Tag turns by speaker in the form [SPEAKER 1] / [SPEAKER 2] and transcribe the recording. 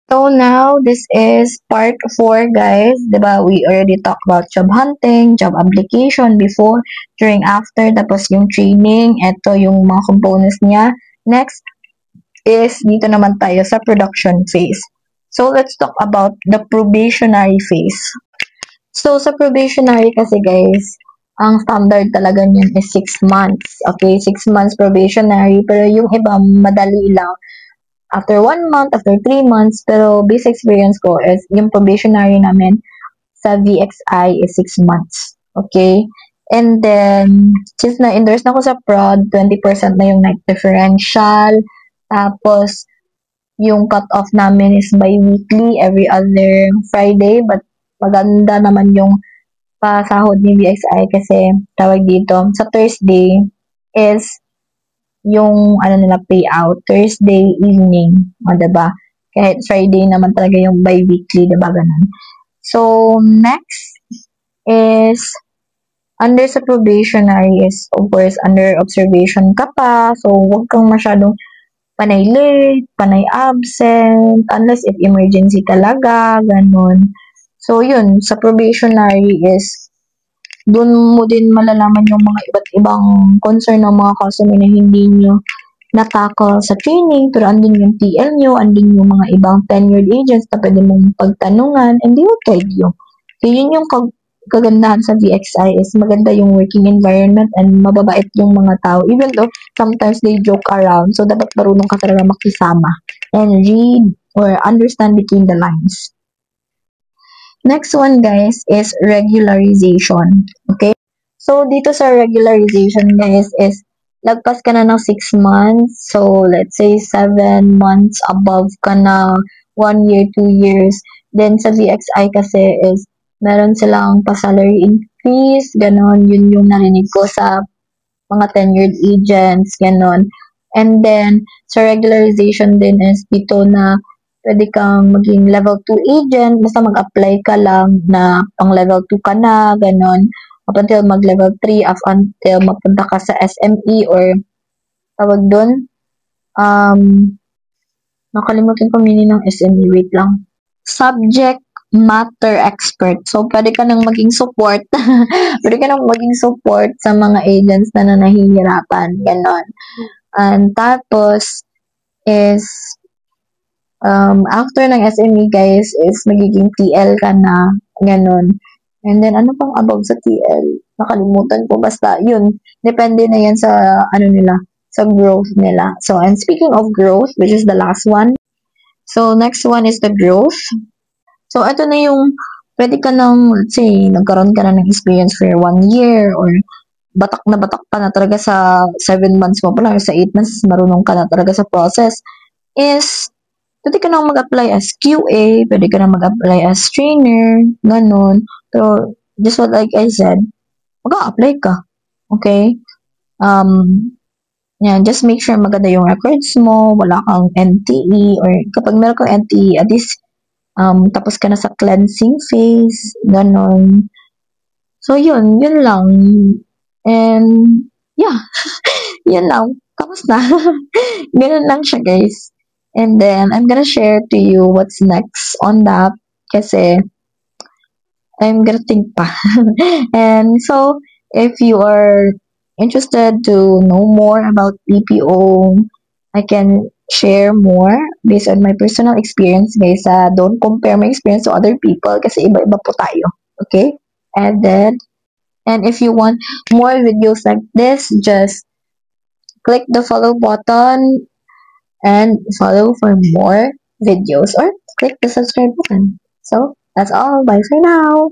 [SPEAKER 1] So now this is part 4 guys. 'Di ba? We already talked about job hunting, job application before, during, after, tapos yung training, ito yung mga components niya. Next is dito naman tayo sa production phase. So let's talk about the probationary phase. So sa probationary kasi guys, ang standard talaga niyan is 6 months. Okay, 6 months probationary, pero yung iba madali lang after 1 month, after 3 months, pero basic experience ko is yung probationary namin sa VXI is 6 months. Okay? And then, since na-endorse na ako sa prod, 20% na yung night differential. Tapos, yung cut-off namin is bi-weekly, every other Friday. But, maganda naman yung pasahod ni VXI kasi, tawag dito, sa Thursday is yung ano nila payout Thursday evening, o diba? Kahit Friday naman talaga yung bi-weekly, diba ganun? So, next is under sa probationary is of course under observation ka pa. So, huwag kang masyadong panay late, panay absent, unless if emergency talaga, ganun. So, yun, sa probationary is doon mo din malalaman yung mga iba't ibang concern ng mga customer na hindi nyo natakal sa training, pero andin yung TL nyo, andin yung mga ibang tenured agents na pwede mong pagtanungan, and they will guide you. So, yun yung kagandahan sa VXI is maganda yung working environment and mababait yung mga tao. Even though sometimes they joke around, so dapat marunong ka talaga makisama and read or understand between the lines. Next one guys is regularization. Okay? So, dito sa regularization guys is lagpas ka na ng 6 months. So, let's say 7 months above ka na 1 year, 2 years. Then, sa VXI kasi is meron silang pa-salary increase. Ganon. Yun yung narinig ko sa mga tenured agents. Ganon. And then, sa regularization din is dito na pwede kang maging level 2 agent, basta mag-apply ka lang na pang level 2 ka na, ganon, up until mag-level 3, up until mapunta ka sa SME or tawag doon, nakalimutan ko meaning ng SME, wait lang. Subject matter expert. So, pwede ka nang maging support. Pwede ka nang maging support sa mga agents na nahihirapan, ganon. And tapos is after ng SME guys is magiging TL ka na, ganun. And then, ano pang above sa TL? Nakalimutan ko. Basta, yun. Depende na yan sa, ano nila, sa growth nila. So, and speaking of growth, which is the last one. So, next one is the growth. So, ito na yung, pwede ka nang, let's say, nagkaroon ka na ng experience for 1 year or batak pa na talaga sa 7 months mo pa lang or sa 8 months, marunong ka na talaga sa process, is pwede ka nang mag-apply as QA, pwede ka nang mag-apply as trainer, ganun. Pero, just what like I said, mag-a-apply ka. Okay? Yan, just make sure maganda yung records mo, wala kang NTE, or kapag meron kang NTE, at least, tapos ka na sa cleansing phase, ganun. So, yun lang. And, yeah, yun lang. Tapos na. Ganun lang siya, guys. And then, I'm gonna share to you what's next on that kasi I'm gonna think pa. And so, if you are interested to know more about BPO, I can share more based on my personal experience, guys. Don't compare my experience to other people kasi iba-iba po tayo. Okay? And if you want more videos like this, just click the follow button and follow for more videos or click the subscribe button. So that's all. Bye for now.